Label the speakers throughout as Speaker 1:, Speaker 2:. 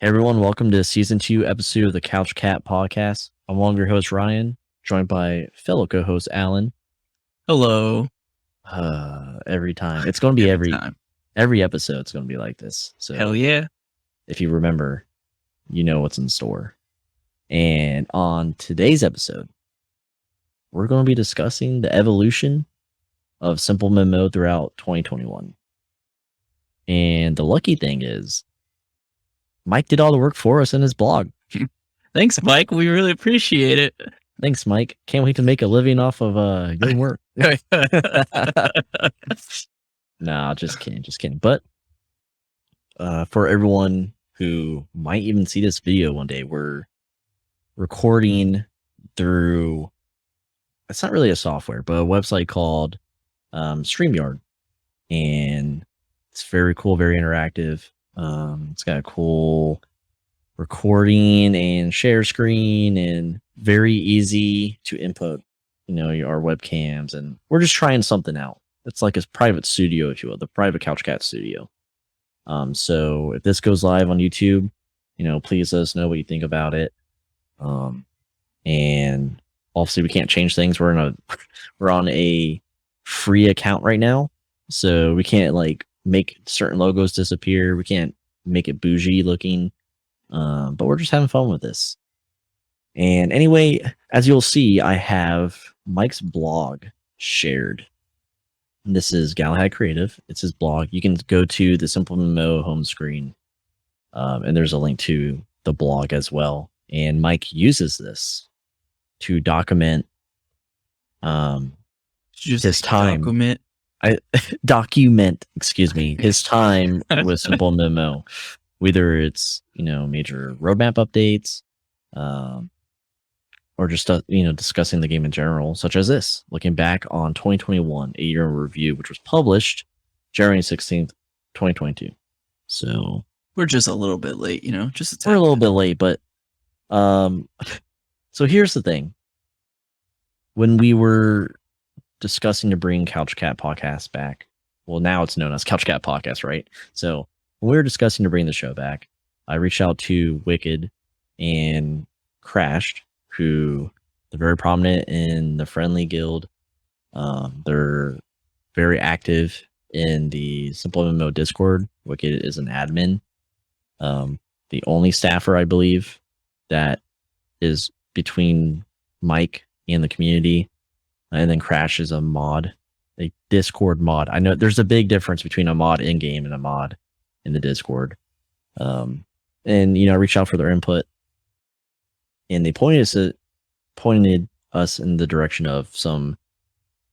Speaker 1: Hey everyone, welcome to season 2 episode of the Couch Cat podcast. I'm one of your hosts, Ryan, joined by fellow co-host Alan.
Speaker 2: Hello.
Speaker 1: Every time. It's going to be
Speaker 2: Time.
Speaker 1: every episode it's going to be like this. So
Speaker 2: Hell yeah.
Speaker 1: if you remember, you know what's in store. And on today's episode, we're going to be discussing the evolution of SimpleMMO throughout 2021. And the lucky thing is Mike did all the work for us in his blog.
Speaker 2: Thanks, Mike. We really appreciate it.
Speaker 1: Thanks, Mike. Can't wait to make a living off of your work. Nah, just kidding. But for everyone who might even see this video one day, we're recording through, it's not really a software, but a website called StreamYard. And it's very cool, very interactive. It's got a cool recording and share screen and very easy to input, our webcams. And we're just trying something out. It's like a private studio, if you will, the private Couch Cat studio. So if this goes live on YouTube, please let us know what you think about it. And obviously we can't change things. We're on a free account right now. So we can't make certain logos disappear. We can't make it bougie looking. But we're just having fun with this. And anyway, as you'll see, I have Mike's blog shared. And this is Galahad Creative. It's his blog. You can go to the SimpleMMO home screen. And there's a link to the blog as well. And Mike uses this to document his time. Document, his time with SimpleMMO. Whether it's, major roadmap updates, or just, discussing the game in general, such as this, looking back on 2021, a year in review, which was published January 16th, 2022. So
Speaker 2: we're just a little bit late,
Speaker 1: we're a little bit late, but, so here's the thing. When we were discussing to bring Couch Cat Podcast back, well, now it's known as Couch Cat Podcast, right? So when we were discussing to bring the show back, I reached out to Wicked and Crashed, who they're very prominent in the Friendly Guild. They're very active in the SimpleMMO Discord. Wicked is an admin. The only staffer, I believe, that is between Mike and the community. And then Crash is a mod, a Discord mod. I know there's a big difference between a mod in-game and a mod in the Discord. And I reached out for their input, and they pointed us in the direction of some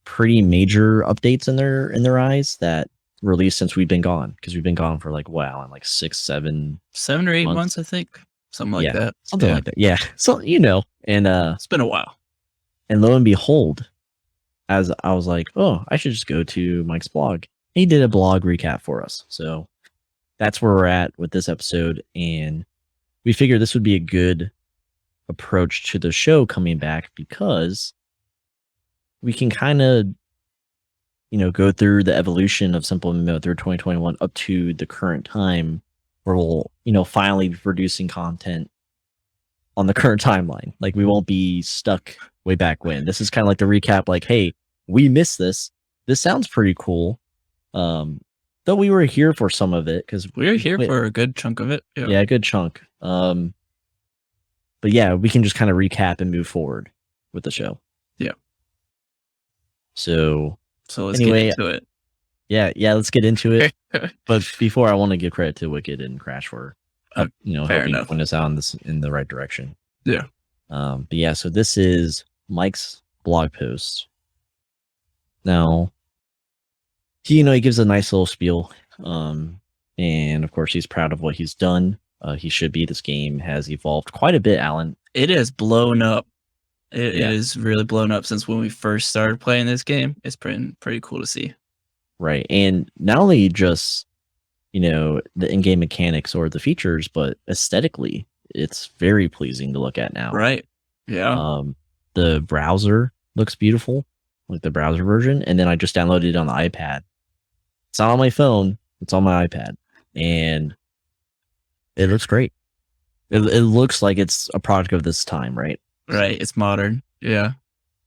Speaker 1: pretty major updates in their eyes that released since we've been gone, because we've been gone for in 6, 7
Speaker 2: or 8 months, I think, something like that.
Speaker 1: Something like that. Yeah. So and
Speaker 2: it's been a while.
Speaker 1: And lo and behold, as I was like, oh, I should just go to Mike's blog. He did a blog recap for us. So that's where we're at with this episode. And we figured this would be a good approach to the show coming back, because we can kind of, go through the evolution of SimpleMMO through 2021 up to the current time, where we'll, finally be producing content on the current timeline. We won't be stuck way back when. This is kind of like the recap, hey, we missed this. This sounds pretty cool. Though we were here for some of it, because
Speaker 2: we were here for a good chunk of it.
Speaker 1: Yeah, a good chunk. But yeah, we can just kind of recap and move forward with the show.
Speaker 2: Yeah.
Speaker 1: So
Speaker 2: let's get into it.
Speaker 1: Yeah, let's get into it. But before, I want to give credit to Wicked and Crash for helping point us out in the right direction.
Speaker 2: Yeah.
Speaker 1: But yeah, so this is Mike's blog post. Now, he gives a nice little spiel. And of course, he's proud of what he's done. He should be. This game has evolved quite a bit, Alan.
Speaker 2: It has blown up. It is really blown up since when we first started playing this game. It's pretty cool to see.
Speaker 1: Right. And not only just, the in-game mechanics or the features, but aesthetically, it's very pleasing to look at now.
Speaker 2: Right. Yeah.
Speaker 1: The browser looks beautiful, like the browser version. And then I just downloaded it on the iPad. It's not on my phone. It's on my iPad. And it looks great. It looks like it's a product of this time, right?
Speaker 2: Right. It's modern. Yeah. Not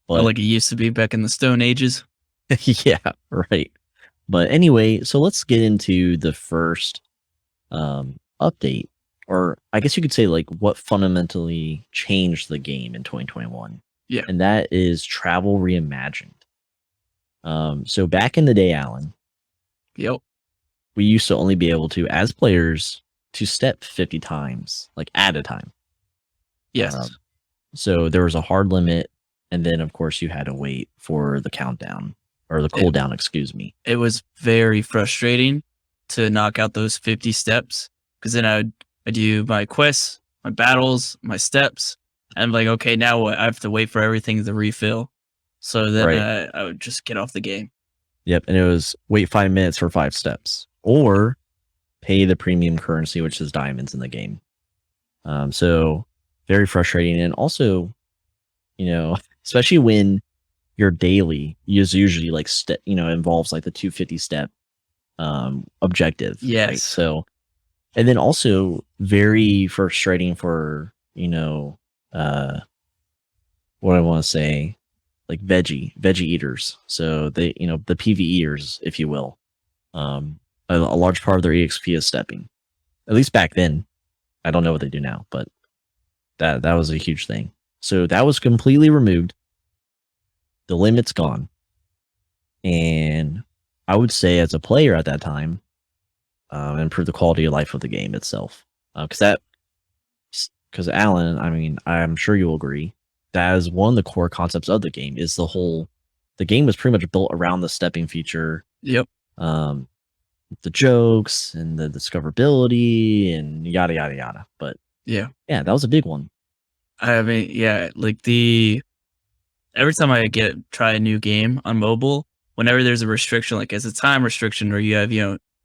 Speaker 1: But
Speaker 2: like it used to be back in the Stone Ages.
Speaker 1: yeah, right. But anyway, so let's get into the first update, or I guess you could say like what fundamentally changed the game in 2021.
Speaker 2: Yeah.
Speaker 1: And that is travel reimagined. So back in the day, Alan,
Speaker 2: Yep.
Speaker 1: we used to only be able to, as players, to step 50 times, like at a time.
Speaker 2: Yes.
Speaker 1: So there was a hard limit, and then of course you had to wait for the countdown or the cooldown, excuse me.
Speaker 2: It was very frustrating to knock out those 50 steps because then I do my quests, my battles, my steps, and I'm like, okay, now what? I have to wait for everything to refill. So then
Speaker 1: Right.
Speaker 2: I would just get off the game.
Speaker 1: Yep, and it was wait 5 minutes for 5 steps, or pay the premium currency, which is diamonds in the game. So very frustrating, and also, you know, especially when your daily is usually like involves like the 250 step objective. Right?
Speaker 2: Yes.
Speaker 1: So, and then also very frustrating for what I want to say, like veggie eaters. So they the PvEers, if you will. A large part of their EXP is stepping. At least back then. I don't know what they do now, but that was a huge thing. So that was completely removed. The limit's gone. And I would say as a player at that time, improve the quality of life of the game itself. Because Alan, I mean, I'm sure you'll agree, that is one of the core concepts of the game. Is the game was pretty much built around the stepping feature.
Speaker 2: Yep.
Speaker 1: The jokes and the discoverability and yada yada yada. But
Speaker 2: yeah,
Speaker 1: that was a big one.
Speaker 2: I mean, yeah, like every time I try a new game on mobile, whenever there's a restriction, like as a time restriction, or you have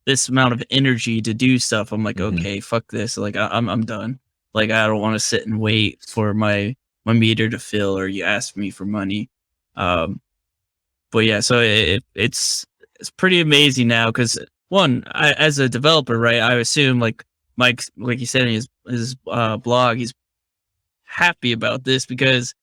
Speaker 2: this amount of energy to do stuff, I'm like, okay, fuck this. Like I'm done. Like I don't want to sit and wait for my meter to fill, or you ask me for money. But yeah, so it's pretty amazing now because as a developer, right? I assume like Mike, like he said in his blog, he's happy about this because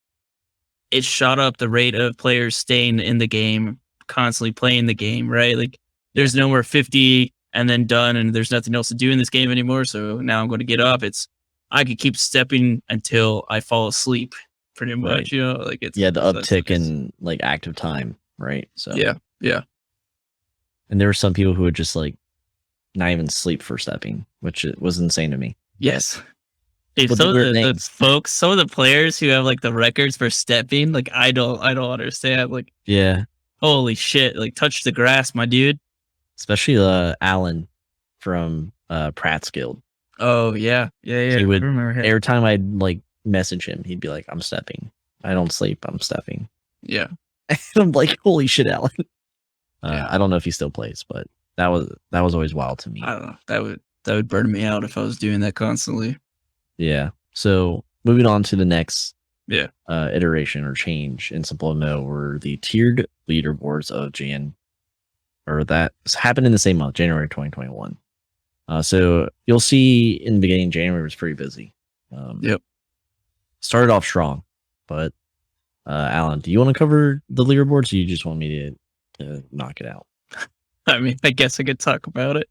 Speaker 2: it shot up the rate of players staying in the game, constantly playing the game, right? Like there's no more 50 and then done, and there's nothing else to do in this game anymore. So now I'm going to get up. I could keep stepping until I fall asleep, pretty much.
Speaker 1: Right.
Speaker 2: Like it's
Speaker 1: the uptick in like active time, right? So
Speaker 2: yeah.
Speaker 1: And there were some people who would just like not even sleep for stepping, which was insane to me.
Speaker 2: Yes. Some of the players who have like the records for stepping, like I don't understand. Like,
Speaker 1: yeah,
Speaker 2: holy shit! Like, touch the grass, my dude.
Speaker 1: Especially Alan from Pratt's Guild.
Speaker 2: Oh yeah.
Speaker 1: He would,
Speaker 2: I remember him.
Speaker 1: every time I'd like message him, he'd be like, "I'm stepping. I don't sleep. I'm stepping."
Speaker 2: Yeah.
Speaker 1: And I'm like, "Holy shit, Alan!" I don't know if he still plays, but that was always wild to me.
Speaker 2: I don't know. That would burn me out if I was doing that constantly.
Speaker 1: Yeah. So moving on to the next
Speaker 2: iteration
Speaker 1: or change in SimpleMMO were the tiered leaderboards of that happened in the same month, January 2021. So you'll see in the beginning, January was pretty busy. Started off strong, but Alan, do you want to cover the leaderboards, or do you just want me to knock it out?
Speaker 2: I mean, I guess I could talk about it.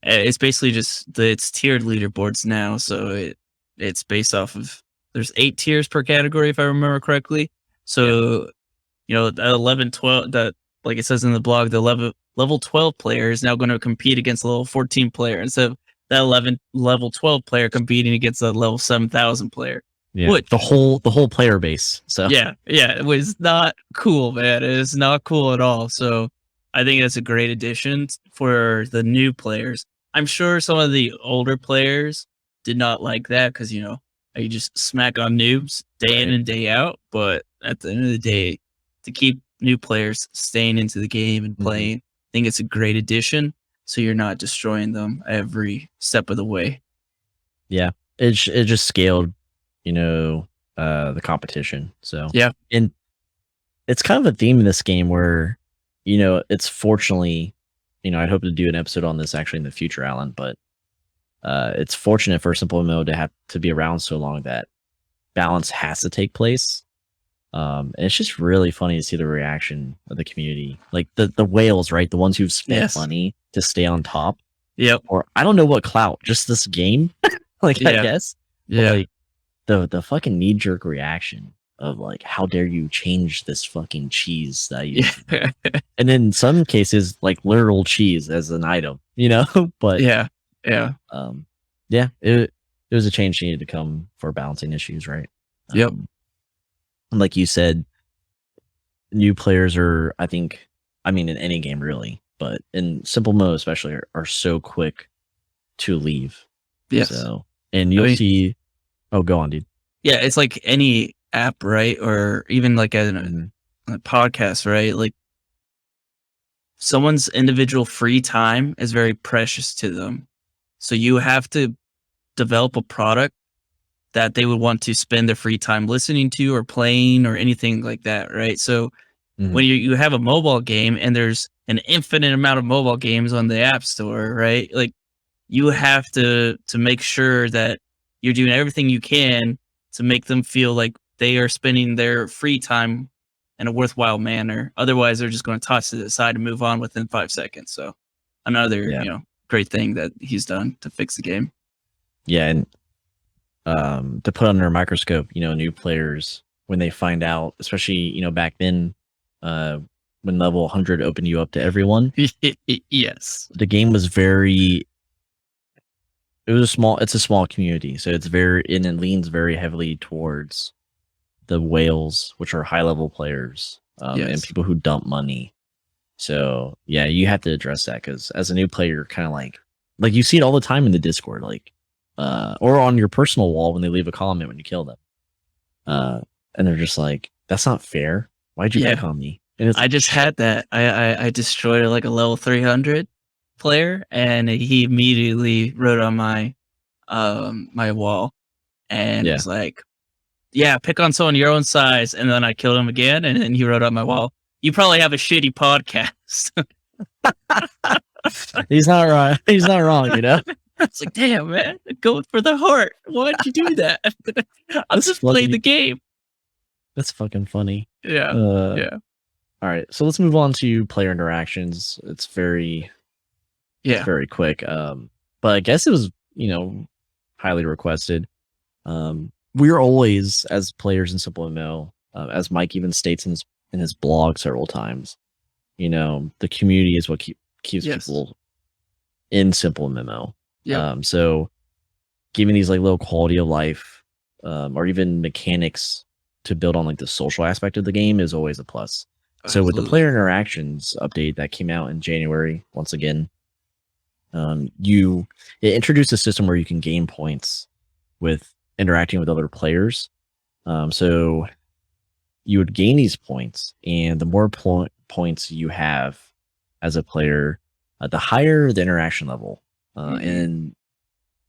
Speaker 2: It's basically just it's tiered leaderboards now, so it's based off of there's 8 tiers per category if I remember correctly. So the 11, 12 that like it says in the blog, the level 12 player is now going to compete against the level 14 player instead of that level 12 player competing against the level 7,000 player.
Speaker 1: Yeah, the whole player base. So
Speaker 2: yeah, it was not cool, man. It is not cool at all. So I think that's a great addition for the new players. I'm sure some of the older players did not like that because, you just smack on noobs day in and day out. But at the end of the day, to keep new players staying into the game and playing, I think it's a great addition. So you're not destroying them every step of the way.
Speaker 1: Yeah, it just scaled, the competition. So
Speaker 2: yeah,
Speaker 1: and it's kind of a theme in this game where, it's fortunately, I'd hope to do an episode on this actually in the future, Alan, but it's fortunate for SimpleMMO to have to be around so long that balance has to take place. And it's just really funny to see the reaction of the community, like the whales, right? The ones who've spent money to stay on top.
Speaker 2: Yep.
Speaker 1: Or I don't know what clout, just this game, I guess.
Speaker 2: Yeah.
Speaker 1: But, like the fucking knee jerk reaction of like, how dare you change this fucking cheese that you, and in some cases, like literal cheese as an item, you know. But
Speaker 2: yeah,
Speaker 1: it was a change needed to come for balancing issues, right?
Speaker 2: Yep.
Speaker 1: Like you said, new players are, I think, I mean, in any game really, but in SimpleMMO especially, are so quick to leave.
Speaker 2: Yes.
Speaker 1: So, and you'll see. Oh, go on, dude.
Speaker 2: Yeah, it's like any app, right? Or even like a podcast, right? Like someone's individual free time is very precious to them. So you have to develop a product that they would want to spend their free time listening to or playing or anything like that, right? So when you have a mobile game and there's an infinite amount of mobile games on the App Store, right? Like you have to make sure that you're doing everything you can to make them feel like they are spending their free time in a worthwhile manner. Otherwise, they're just going to toss it aside and move on within 5 seconds. So another, great thing that he's done to fix the game.
Speaker 1: Yeah, and to put under a microscope, new players, when they find out, especially, back then, when level 100 opened you up to everyone.
Speaker 2: Yes.
Speaker 1: The game was it's a small community, so it's and it leans very heavily towards the whales, which are high level players, and people who dump money. So yeah, you have to address that, because as a new player, you're kind of like you see it all the time in the Discord, or on your personal wall when they leave a comment when you kill them, and they're just like, "That's not fair. Why'd you pick on me?" And
Speaker 2: I just had that. I destroyed like a level 300 player, and he immediately wrote on my my wall, and it was like, "Yeah, pick on someone your own size." And then I killed him again, and then he wrote on my wall, "You probably have a shitty podcast."
Speaker 1: He's not right. He's not wrong,
Speaker 2: It's like, damn, man, go for the heart. Why'd you do that? I'm just playing the game.
Speaker 1: That's fucking funny.
Speaker 2: Yeah.
Speaker 1: All right, so let's move on to player interactions. It's very quick. But I guess it was, highly requested. We're always, as players in SimpleMMO, as Mike even states in his blog several times, the community is what keeps people in SimpleMMO. So giving these like little quality of life, or even mechanics to build on like the social aspect of the game is always a plus. So with the player interactions update that came out in January, once again, it introduced a system where you can gain points with interacting with other players. So you would gain these points, and the more points you have as a player, the higher the interaction level. And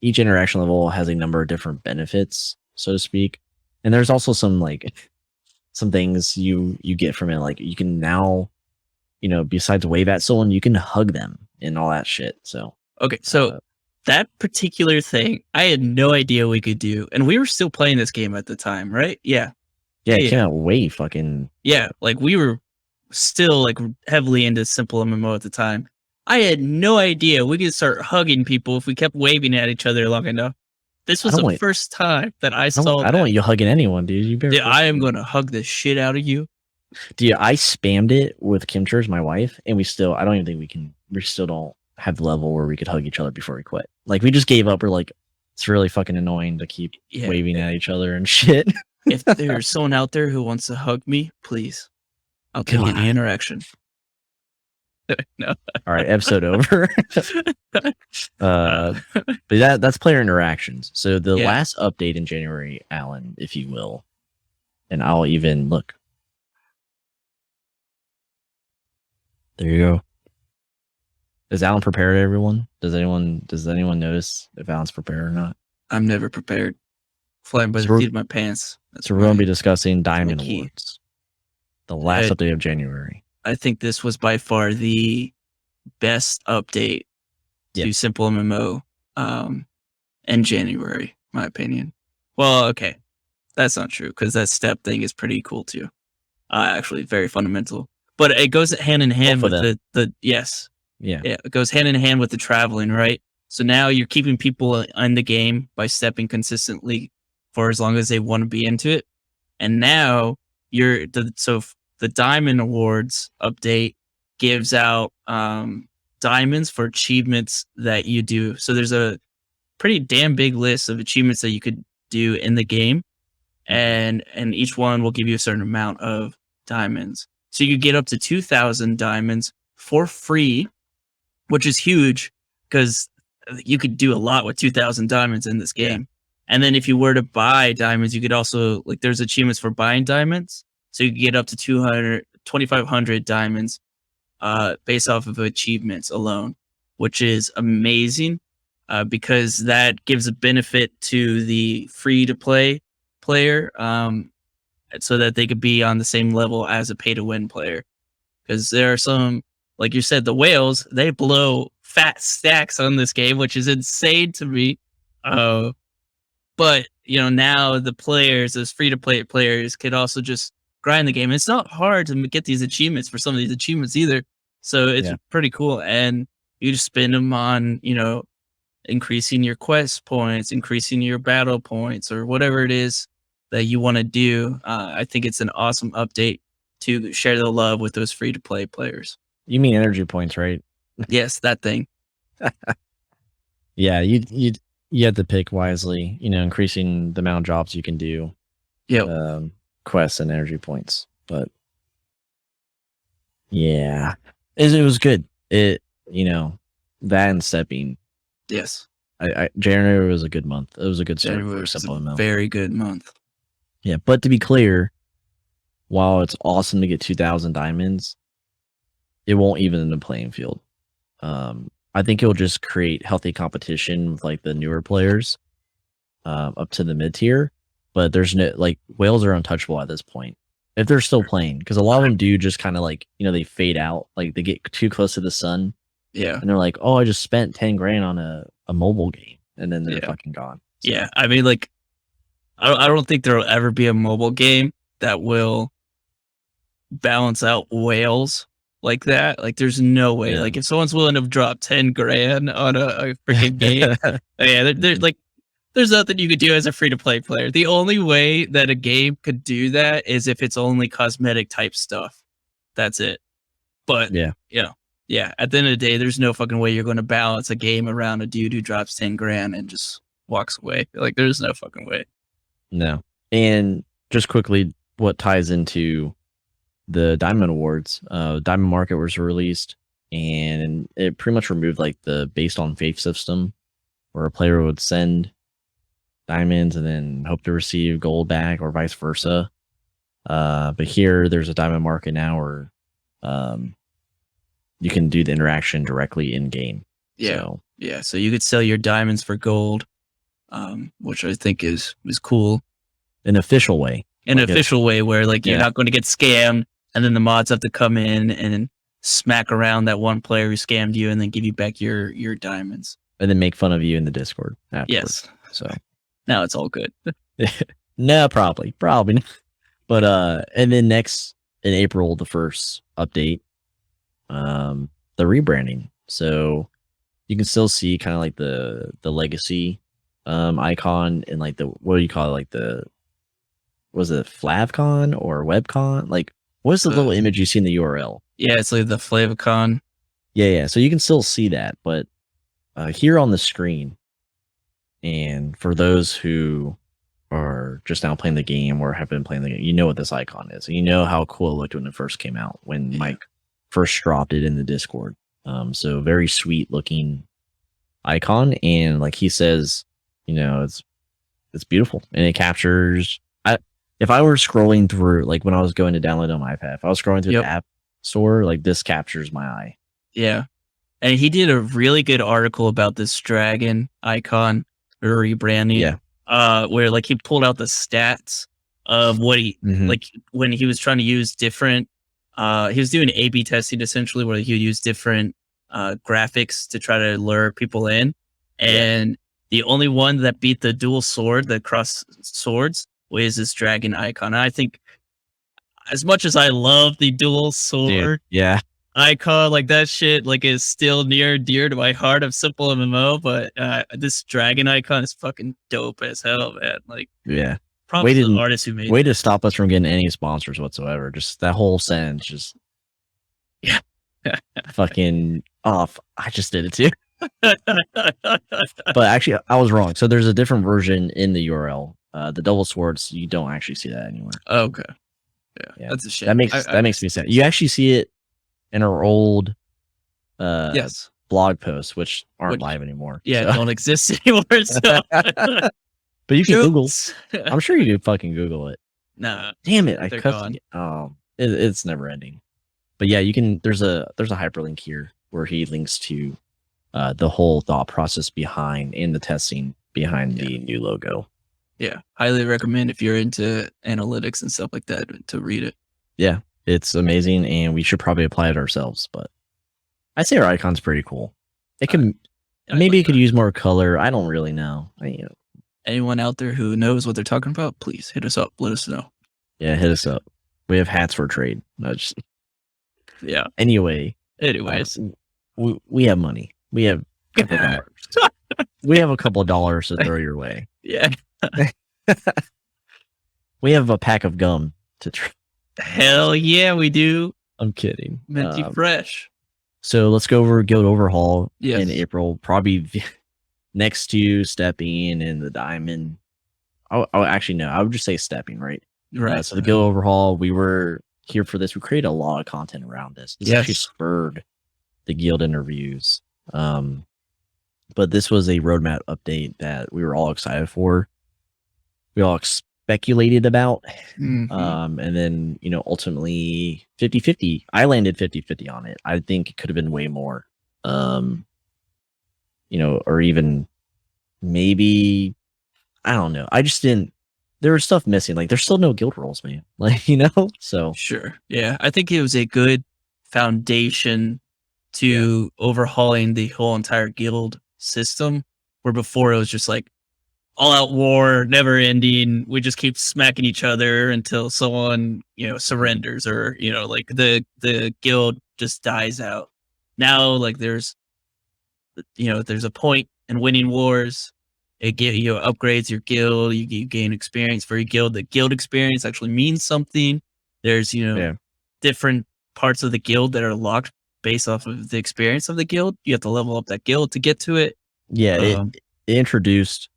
Speaker 1: each interaction level has a number of different benefits, so to speak. And there's also some things you get from it. Like you can now, besides wave at someone, you can hug them and all that shit. So
Speaker 2: okay, so that particular thing, I had no idea we could do, and we were still playing this game at the time, right? Yeah,
Speaker 1: it came out way fucking.
Speaker 2: Yeah, like we were still like heavily into SimpleMMO at the time. I had no idea we could start hugging people if we kept waving at each other long enough. This was the first time that I saw that.
Speaker 1: I don't want you hugging anyone, dude.
Speaker 2: Dude, I am going to hug the shit out of you.
Speaker 1: Dude, I spammed it with Kimchers, my wife, and we still don't have the level where we could hug each other before we quit. Like, we just gave up. We're like, it's really fucking annoying to keep waving at each other and shit.
Speaker 2: If there's someone out there who wants to hug me, please. I'll take any interaction. No.
Speaker 1: All right, episode over. But that's player interactions. So the last update in January, Alan, if you will, and I'll even look. There you go. Is Alan prepared, everyone? Does anyone notice if Alan's prepared or not?
Speaker 2: I'm never prepared. Flying by the seat of my pants.
Speaker 1: So we're going to be discussing Diamond Awards. The last update of January.
Speaker 2: I think this was by far the best update to SimpleMMO. in January, my opinion. Well, okay, that's not true because that step thing is pretty cool too. Actually, very fundamental, but it goes hand in hand
Speaker 1: Both of
Speaker 2: with
Speaker 1: them.
Speaker 2: the yes,
Speaker 1: Yeah.
Speaker 2: yeah, it goes hand in hand with the traveling, right? So now you're keeping people in the game by stepping consistently for as long as they want to be into it, and now the Diamond Awards update gives out diamonds for achievements that you do. So there's a pretty damn big list of achievements that you could do in the game, and each one will give you a certain amount of diamonds. So you get up to 2,000 diamonds for free, which is huge because you could do a lot with 2,000 diamonds in this game. And then if you were to buy diamonds, you could also, like, there's achievements for buying diamonds. So you could get up to 2,500 diamonds based off of achievements alone, which is amazing because that gives a benefit to the free to play player so that they could be on the same level as a pay to win player. Because there are some, like you said, the whales, they blow fat stacks on this game, which is insane to me. But now the players, those free to play players, could also just grind the game. It's not hard to get these achievements for some of these achievements either. So it's pretty cool. And you just spend them on, increasing your quest points, increasing your battle points, or whatever it is that you want to do. I think it's an awesome update to share the love with those free to play players.
Speaker 1: You mean energy points, right?
Speaker 2: Yes, that thing.
Speaker 1: Yeah, you have to pick wisely. Increasing the amount of jobs you can do.
Speaker 2: Yeah.
Speaker 1: Quests and energy points, but yeah, it was good. That and stepping.
Speaker 2: Yes.
Speaker 1: January was a good month. It was a good start
Speaker 2: January
Speaker 1: for
Speaker 2: was a
Speaker 1: SimpleMMO.
Speaker 2: very good month.
Speaker 1: Yeah, but to be clear, while it's awesome to get 2,000 diamonds, it won't even the playing field. I think it will just create healthy competition with like the newer players up to the mid tier. But there's no whales are untouchable at this point if they're still playing, because a lot of them do just kind of they fade out, like they get too close to the sun.
Speaker 2: Yeah,
Speaker 1: and they're like, oh, I just spent 10 grand on a mobile game, and then they're fucking gone.
Speaker 2: So. Yeah, I mean, I don't think there will ever be a mobile game that will balance out whales like that. Like, there's no way. Like, if someone's willing to drop 10 grand on a freaking game, there's nothing you could do as a free to play player. The only way that a game could do that is if it's only cosmetic type stuff. That's it. But at the end of the day, there's no fucking way you're going to balance a game around a dude who drops 10 grand and just walks away. Like, there's no fucking way.
Speaker 1: No. And just quickly, what ties into the Diamond Awards, Diamond Market was released, and it pretty much removed the based on faith system, where a player would send diamonds and then hope to receive gold back, or vice versa. But here there's a Diamond Market now where you can do the interaction directly in game.
Speaker 2: So you could sell your diamonds for gold, which I think is cool.
Speaker 1: An official way.
Speaker 2: An official way where you're not going to get scammed, and then the mods have to come in and smack around that one player who scammed you and then give you back your diamonds.
Speaker 1: And then make fun of you in the Discord afterwards.
Speaker 2: Yes.
Speaker 1: So
Speaker 2: now it's all good.
Speaker 1: No, probably not. But and then next in April, the first update, the rebranding. So you can still see kind of the legacy icon and the, what do you call it, was it Flavcon or Webcon? What's the little image you see in the URL?
Speaker 2: Yeah, it's like the Flavicon.
Speaker 1: Yeah. So you can still see that, but here on the screen, and for those who are just now playing the game or have been playing the game, you know what this icon is. You know how cool it looked when it first came out, when Mike first dropped it in the Discord. So very sweet looking icon, and like he says, it's beautiful, and it captures. If I were scrolling through, when I was going to download on my iPad, if I was scrolling through the app store, this captures my eye.
Speaker 2: Yeah. And he did a really good article about this dragon icon rebranding.
Speaker 1: Yeah.
Speaker 2: Where he pulled out the stats of what he when he was trying to use different he was doing A/B testing essentially, where he would use different graphics to try to lure people in. And the only one that beat the dual sword, the cross swords, was this dragon icon. I think as much as I love the dual sword
Speaker 1: yeah,
Speaker 2: icon, like that shit, like is still near and dear to my heart of SimpleMMO, but this dragon icon is fucking dope as hell, man. Like,
Speaker 1: yeah.
Speaker 2: props to the artist who made
Speaker 1: Way
Speaker 2: it.
Speaker 1: to stop us from getting any sponsors whatsoever. Just that whole sentence, just
Speaker 2: Yeah.
Speaker 1: fucking off. I just did it too. But actually, I was wrong. So there's a different version in the URL. The double swords, you don't actually see that anywhere.
Speaker 2: Okay.
Speaker 1: Yeah,
Speaker 2: That's a shame.
Speaker 1: That makes me sad. You actually see it in our old
Speaker 2: yes
Speaker 1: blog posts, which aren't live anymore.
Speaker 2: Yeah,
Speaker 1: so.
Speaker 2: don't exist anymore. So.
Speaker 1: But you can Google. I'm sure you can fucking Google it.
Speaker 2: Nah.
Speaker 1: Damn it! I
Speaker 2: they're
Speaker 1: cut. It's never ending. But yeah, you can. There's a hyperlink here where he links to the whole thought process behind and the testing behind the new logo.
Speaker 2: Yeah, highly recommend if you're into analytics and stuff like that to read it.
Speaker 1: Yeah, it's amazing, and we should probably apply it ourselves. But I say our icon's pretty cool. It can maybe it could use more color. I don't really know.
Speaker 2: Anyone out there who knows what they're talking about, please hit us up. Let us know.
Speaker 1: Yeah, hit us up. We have hats for trade.
Speaker 2: Yeah.
Speaker 1: Anyways, we have money. We have a couple dollars. We have a couple of dollars to throw your way.
Speaker 2: Yeah.
Speaker 1: We have a pack of gum to try.
Speaker 2: Hell yeah, we do.
Speaker 1: I'm kidding.
Speaker 2: Minty fresh.
Speaker 1: So let's go over Guild Overhaul
Speaker 2: in
Speaker 1: April. Probably next to stepping and the diamond. Oh, actually no. I would just say stepping, right?
Speaker 2: Right.
Speaker 1: So the Guild Overhaul, we were here for this. We created a lot of content around this. This actually spurred the guild interviews. But this was a roadmap update that we were all excited for. We all speculated about.
Speaker 2: Mm-hmm.
Speaker 1: And then, ultimately 50-50. I landed 50-50 on it. I think it could have been way more. Or even maybe, I don't know. I just didn't, there was stuff missing. Like there's still no guild roles, man. Like, so.
Speaker 2: Sure. Yeah. I think it was a good foundation to overhauling the whole entire guild system, where before it was just like all out war, never ending. We just keep smacking each other until someone, surrenders or, like the guild just dies out. Now, like there's a point in winning wars. It upgrades your guild. You gain experience for your guild. The guild experience actually means something. There's, different parts of the guild that are locked based off of the experience of the guild. You have to level up that guild to get to it.
Speaker 1: Yeah, it introduced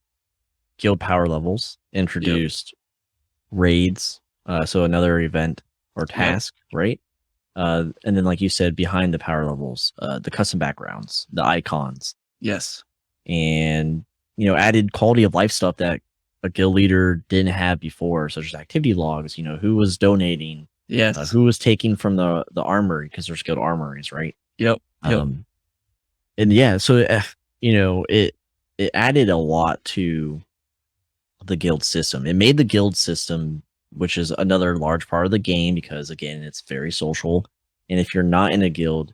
Speaker 1: guild power levels, introduced raids, so another event or task, right? And then, like you said, behind the power levels, the custom backgrounds, the icons.
Speaker 2: Yes.
Speaker 1: And, added quality of life stuff that a guild leader didn't have before, such as activity logs, who was donating.
Speaker 2: Yes.
Speaker 1: Who was taking from the armory, because there's guild armories, right?
Speaker 2: Yep.
Speaker 1: And yeah, so, it added a lot to the guild system. It made the guild system, which is another large part of the game, because again, it's very social. And if you're not in a guild,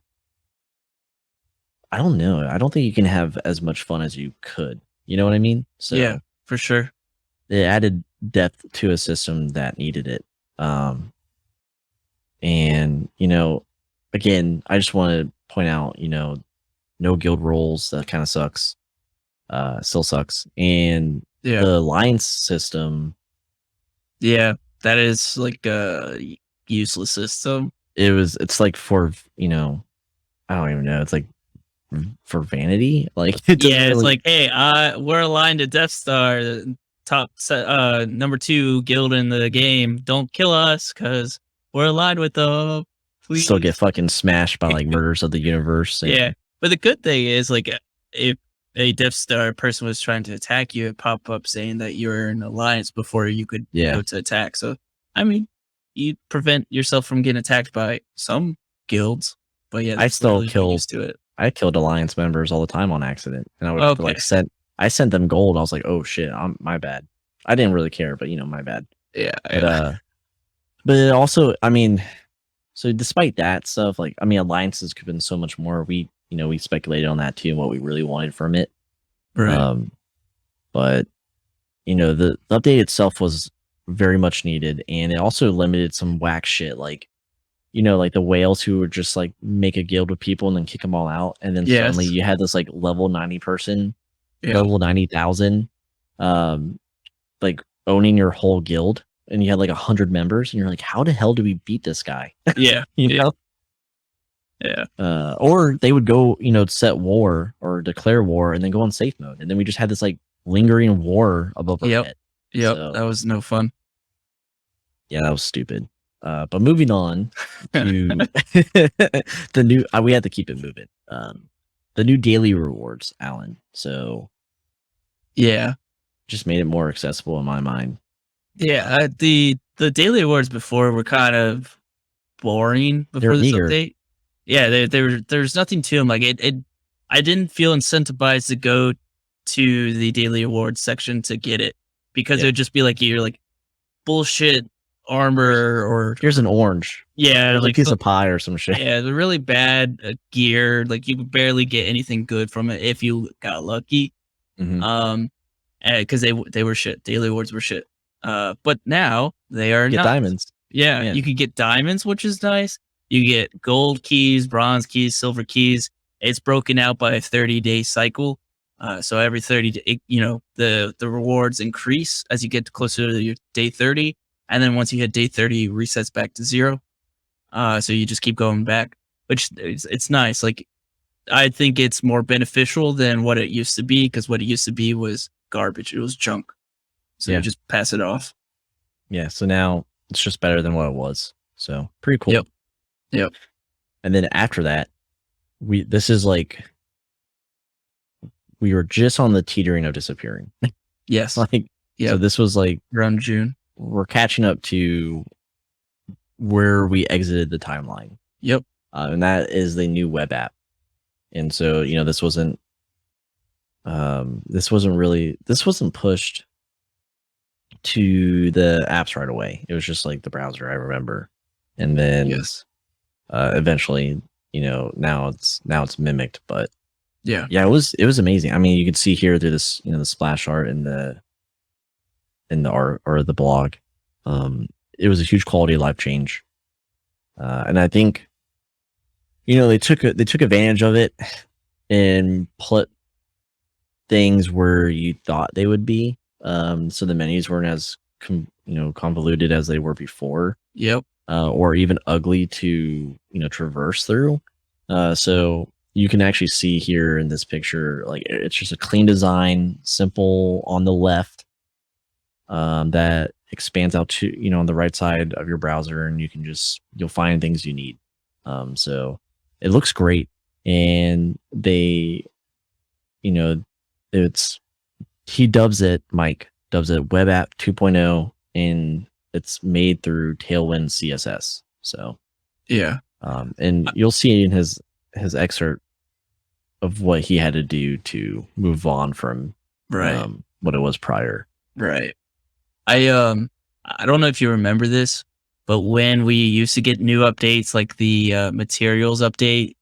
Speaker 1: I don't know. I don't think you can have as much fun as you could. You know what I mean? So
Speaker 2: yeah, for sure.
Speaker 1: It added depth to a system that needed it. And, again, I just want to point out, no guild roles. That kind of sucks. Still sucks. And the alliance system.
Speaker 2: Yeah, that is like a useless system.
Speaker 1: It's like for, I don't even know. It's like for vanity. Like,
Speaker 2: it's like, hey, we're aligned to Death Star, the top number 2 guild in the game. Don't kill us because we're aligned with them. Please.
Speaker 1: Still get fucking smashed by like Murders of the Universe.
Speaker 2: Yeah, but the good thing is, like, if a Death Star person was trying to attack you, it pop up saying that you're in alliance before you could go to attack. So, I mean, you prevent yourself from getting attacked by some guilds. But yeah,
Speaker 1: I still
Speaker 2: used to it.
Speaker 1: I killed alliance members all the time on accident, and I would I sent them gold. I was like, oh shit, my bad. I didn't really care, but my bad.
Speaker 2: Yeah.
Speaker 1: But it also, I mean, so despite that stuff, like, I mean, alliances could have been so much more. We speculated on that too, and what we really wanted from it.
Speaker 2: Right.
Speaker 1: but the update itself was very much needed, and it also limited some whack shit like like the whales who would just like make a guild with people and then kick them all out, and then suddenly
Speaker 2: Yes.
Speaker 1: you had this like level 90 person,
Speaker 2: Yeah.
Speaker 1: level 90,000, like owning your whole guild, and you had like 100 members, and you're like, how the hell do we beat this guy?
Speaker 2: Yeah.
Speaker 1: you
Speaker 2: Yeah.
Speaker 1: know
Speaker 2: Yeah.
Speaker 1: or they would go set war or declare war and then go on safe mode, and then we just had this like lingering war above our
Speaker 2: Yep.
Speaker 1: head.
Speaker 2: Yep.
Speaker 1: So
Speaker 2: That was no fun.
Speaker 1: yeah, that was stupid. But moving on to the new, we had to keep it moving. The new daily rewards, Alan. So
Speaker 2: Yeah.
Speaker 1: just made it more accessible in my mind.
Speaker 2: Yeah. The daily awards before were kind of boring before this
Speaker 1: meager.
Speaker 2: update. Yeah, there's nothing to them. Like I didn't feel incentivized to go to the daily awards section to get it, because it would just be like you're like bullshit armor or
Speaker 1: Here's an orange.
Speaker 2: yeah,
Speaker 1: Here's
Speaker 2: like
Speaker 1: a piece of pie or some shit.
Speaker 2: yeah, the really bad gear. Like you could barely get anything good from it if you got lucky.
Speaker 1: Mhm.
Speaker 2: Because they were shit. Daily awards were shit. But now they are
Speaker 1: Get
Speaker 2: not.
Speaker 1: diamonds.
Speaker 2: Yeah,
Speaker 1: Yeah.
Speaker 2: you could get diamonds, which is nice. You get gold keys, bronze keys, silver keys. It's broken out by a 30-day cycle. So every 30 day, the rewards increase as you get closer to your day 30. And then once you hit day 30, it resets back to 0. So you just keep going back, which it's nice. Like, I think it's more beneficial than what it used to be, because what it used to be was garbage. It was junk. So you just pass it off.
Speaker 1: Yeah. So now it's just better than what it was. So pretty cool.
Speaker 2: Yep.
Speaker 1: And then after that, this is like, we were just on the teetering of disappearing.
Speaker 2: Yes.
Speaker 1: Like, so this was like
Speaker 2: around June.
Speaker 1: We're catching up to where we exited the timeline.
Speaker 2: Yep.
Speaker 1: And that is the new web app. And so, this wasn't pushed to the apps right away. It was just like the browser, I remember. And then eventually, now it's mimicked, but
Speaker 2: yeah,
Speaker 1: it was amazing. I mean, you could see here through this, the splash art in the art or the blog. It was a huge quality of life change. And I think, they took advantage of it and put things where you thought they would be. So the menus weren't as convoluted as they were before.
Speaker 2: Yep.
Speaker 1: Or even ugly to traverse through. So you can actually see here in this picture, like, it's just a clean design, simple on the left, that expands out to on the right side of your browser, and you'll find things you need. So it looks great, and Mike dubs it Web App 2.0, and it's made through Tailwind CSS. So
Speaker 2: yeah,
Speaker 1: and you'll see in his excerpt of what he had to do to move on from what it was prior.
Speaker 2: Right. I don't know if you remember this, but when we used to get new updates, like the materials update,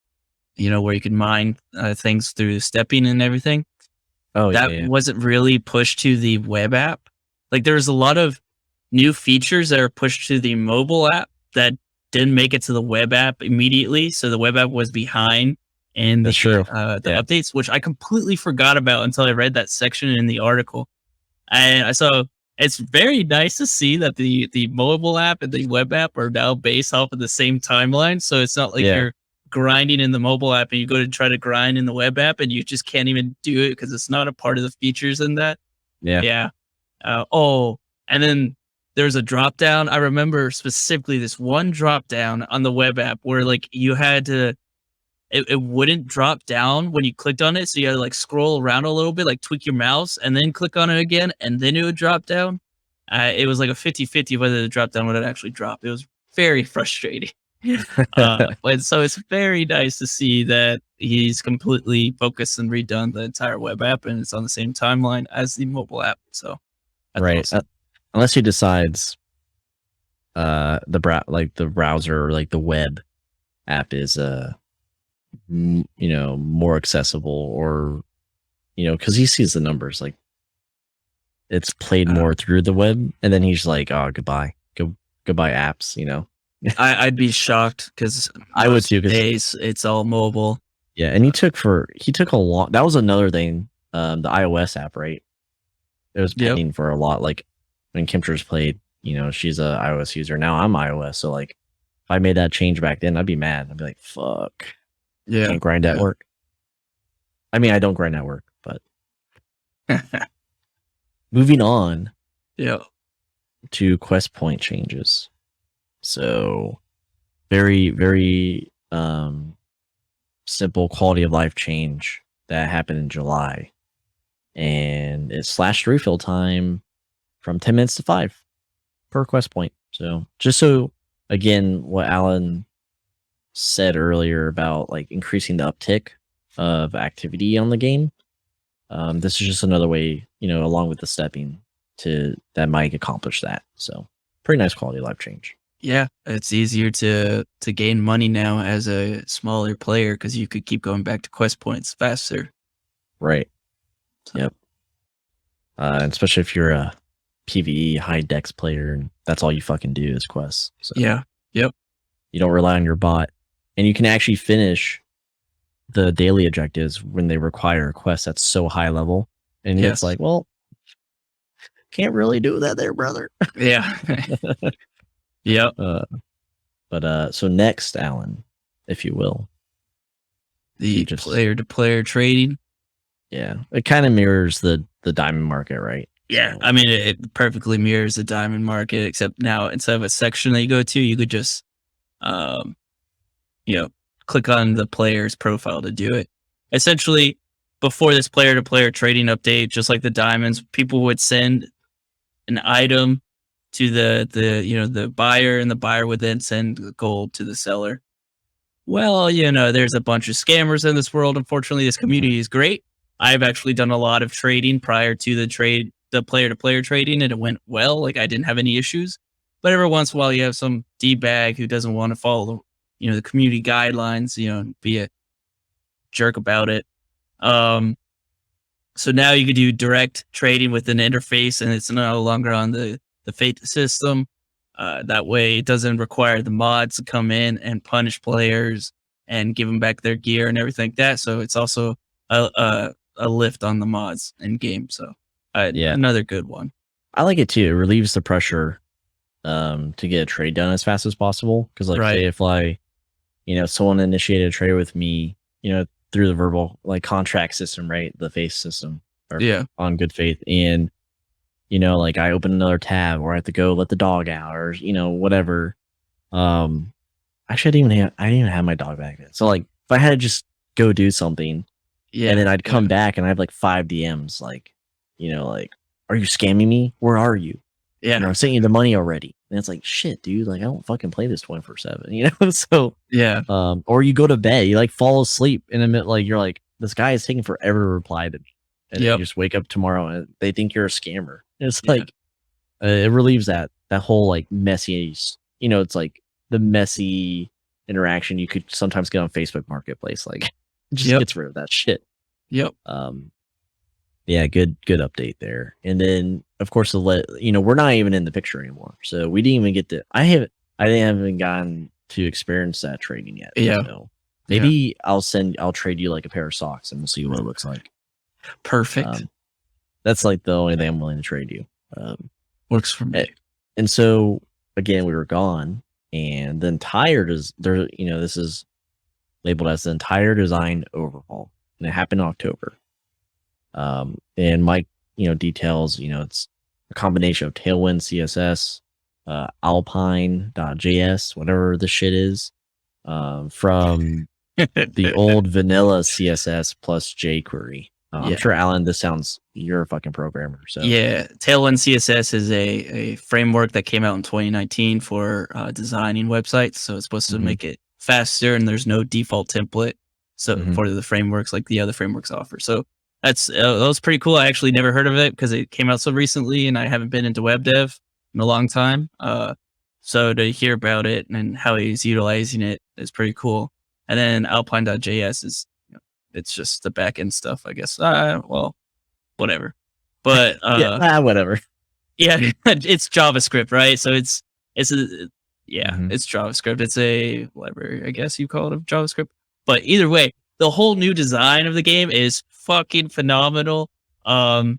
Speaker 2: where you could mine things through stepping and everything.
Speaker 1: Oh,
Speaker 2: that wasn't really pushed to the web app. Like, there's a lot of new features that are pushed to the mobile app that didn't make it to the web app immediately. So the web app was behind in the updates, which I completely forgot about until I read that section in the article. And I saw it's very nice to see that the mobile app and the web app are now based off of the same timeline. So it's not like you're grinding in the mobile app and you go to try to grind in the web app and you just can't even do it because it's not a part of the features in that. Yeah. And then there's a drop down. I remember specifically this one drop down on the web app where like you had to, it wouldn't drop down when you clicked on it. So you had to like scroll around a little bit, like tweak your mouse and then click on it again. And then it would drop down. It was like a 50-50 whether the drop down would actually drop. It was very frustrating. But so it's very nice to see that he's completely focused and redone the entire web app and it's on the same timeline as the mobile app. So
Speaker 1: that's awesome. Unless he decides the browser or like the web app is more accessible, or because he sees the numbers, like it's played more through the web, and then he's like, "Oh, goodbye, goodbye apps." You know,
Speaker 2: I'd be shocked because
Speaker 1: I would too.
Speaker 2: days it's all mobile.
Speaker 1: Yeah, and he took a long. That was another thing. The iOS app, right? It was
Speaker 2: Yep.
Speaker 1: pending for a lot. Like when Kimters played, you know, she's a iOS user. Now I'm iOS, so like if I made that change back then, I'd be mad. I'd be like, "Fuck,
Speaker 2: Yeah.
Speaker 1: can't grind at work." I mean, I don't grind at work, but moving on.
Speaker 2: Yeah.
Speaker 1: To quest point changes. So very, very simple quality of life change that happened in July. And it slashed refill time from 10 minutes to 5 per quest point. So just so again, what Alan said earlier about like increasing the uptick of activity on the game. This is just another way, you know, along with the stepping that might accomplish that. So pretty nice quality of life change.
Speaker 2: Yeah, it's easier to gain money now as a smaller player because you could keep going back to quest points faster.
Speaker 1: Right. Yep. And especially if you're a PvE high dex player and that's all you fucking do is quests. So
Speaker 2: yeah. Yep.
Speaker 1: You don't rely on your bot, and you can actually finish the daily objectives when they require a quest that's so high level. And it's like, well, can't really do that there, brother.
Speaker 2: Yeah. Yep.
Speaker 1: So next, Alan, if you will,
Speaker 2: the player-to-player trading.
Speaker 1: Yeah, it kind of mirrors the diamond market, right?
Speaker 2: Yeah, I mean, it perfectly mirrors the diamond market, except now instead of a section that you go to, you could just, you know, click on the player's profile to do it. Essentially, before this player-to-player trading update, just like the diamonds, people would send an item to the buyer, and the buyer would then send gold to the seller. Well, you know, there's a bunch of scammers in this world. Unfortunately, this community is great. I've actually done a lot of trading prior to the player-to-player trading, and it went well. Like I didn't have any issues. But every once in a while, you have some D-bag who doesn't want to follow, the community guidelines, and be a jerk about it. So now you could do direct trading with an interface, and it's no longer on the Fate system. That way, it doesn't require the mods to come in and punish players and give them back their gear and everything like that. So it's also a lift on the mods in game. So another good one.
Speaker 1: I like it too. It relieves the pressure to get a trade done as fast as possible. Because say if someone initiated a trade with me, through the verbal contract system, right? The face system, on good faith, and I open another tab, or I have to go let the dog out, or whatever. Actually, I didn't even have my dog back then. So if I had to just go do something, and then I'd come back and I have 5 DMs, are you scamming me? Where are you?
Speaker 2: Yeah,
Speaker 1: I sent you the money already. And it's like, shit, dude, I don't fucking play this 24/7, So or you go to bed, you fall asleep in a minute, you're like, this guy is taking forever to reply to me, and you just wake up tomorrow and they think you're a scammer. It's it relieves that whole messy, it's the messy interaction you could sometimes get on Facebook Marketplace. It just gets rid of that shit.
Speaker 2: Yep.
Speaker 1: Yeah, good update there. And then of course we're not even in the picture anymore, so we didn't even get to. I haven't gotten to experience that trading yet.
Speaker 2: Yeah.
Speaker 1: So maybe I'll trade you a pair of socks and we'll see what it looks like.
Speaker 2: Perfect.
Speaker 1: That's the only thing I'm willing to trade you.
Speaker 2: Works for me.
Speaker 1: And so again, we were gone, and the entire this is labeled as the entire design overhaul, and it happened in October. And Mike, details, it's a combination of Tailwind CSS, Alpine.js, whatever the shit is, from the old vanilla CSS plus jQuery. I'm sure, Alan, you're a fucking programmer. So
Speaker 2: yeah, Tailwind CSS is a framework that came out in 2019 for designing websites. So it's supposed to make it faster, and there's no default template. So for the frameworks like the other frameworks offer. So that was pretty cool. I actually never heard of it because it came out so recently, and I haven't been into web dev in a long time. So to hear about it and how he's utilizing it is pretty cool. And then Alpine.js is, it's just the backend stuff, I guess. Well, whatever. But
Speaker 1: Whatever.
Speaker 2: yeah, it's JavaScript, right? So it's
Speaker 1: Mhm.
Speaker 2: it's JavaScript. It's a library, I guess you call it, of JavaScript. But either way, the whole new design of the game is fucking phenomenal. Um,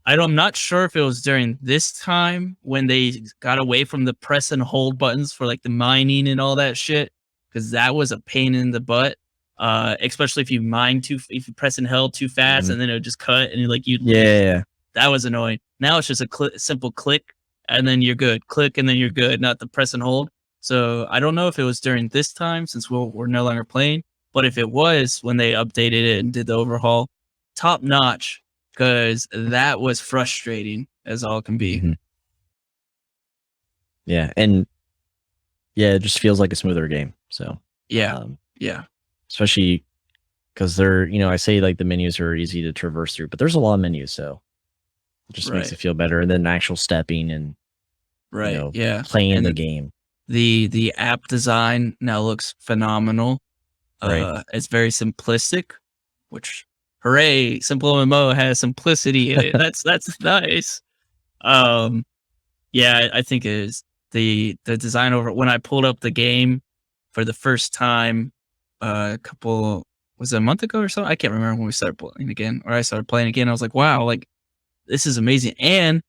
Speaker 2: I'm not sure if it was during this time when they got away from the press and hold buttons for like the mining and all that shit, because that was a pain in the butt. Especially if if you press and held too fast,
Speaker 1: Mhm.
Speaker 2: and then it would just cut, and you'd lose.
Speaker 1: Yeah.
Speaker 2: That was annoying. Now it's just a simple click, and then you're good. Click, and then you're good. Not the press and hold. So I don't know if it was during this time, since we're no longer playing, but if it was when they updated it and did the overhaul, top notch, because that was frustrating as all can be.
Speaker 1: Mhm. Yeah, and yeah, it just feels like a smoother game. So
Speaker 2: Yeah,
Speaker 1: um,
Speaker 2: yeah,
Speaker 1: especially because they're, I say like the menus are easy to traverse through, but there's a lot of menus, so it just makes
Speaker 2: right,
Speaker 1: it feel better. And then actual stepping and
Speaker 2: right, yeah.
Speaker 1: playing
Speaker 2: And
Speaker 1: the game.
Speaker 2: the app design now looks phenomenal.
Speaker 1: Right.
Speaker 2: It's very simplistic, which hooray, SimpleMMO has simplicity in it. That's nice. Um, yeah, I think it is the design over when I pulled up the game for the first time a couple was it a month ago or so? I can't remember when we started playing again, or I started playing again. I was like, wow, like this is amazing. And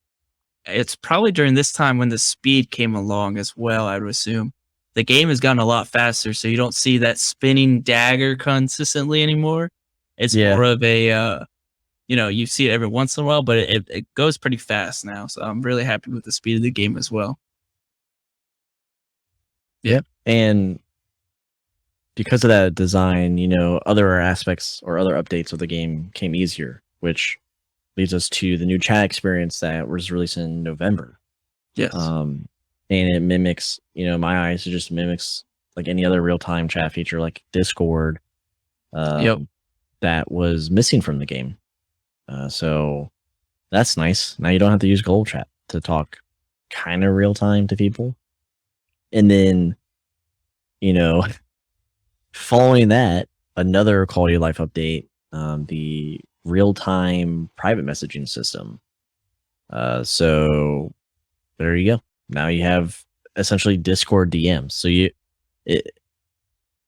Speaker 2: it's probably during this time when the speed came along as well, I would assume. The game has gotten a lot faster, so you don't see that spinning dagger consistently anymore. It's
Speaker 1: Yeah.
Speaker 2: more of a you see it every once in a while, but it goes pretty fast now. So I'm really happy with the speed of the game as well. Yeah.
Speaker 1: Yep. And because of that design, other aspects or other updates of the game came easier, which leads us to the new chat experience that was released in November.
Speaker 2: Yes.
Speaker 1: And it mimics, my eyes, it just mimics like any other real time chat feature like Discord
Speaker 2: Yep.
Speaker 1: that was missing from the game. So that's nice. Now you don't have to use Gold Chat to talk kind of real time to people. And then, you know, following that, another quality of life update, the real time private messaging system. So there you go. Now you have essentially Discord DMs. So it,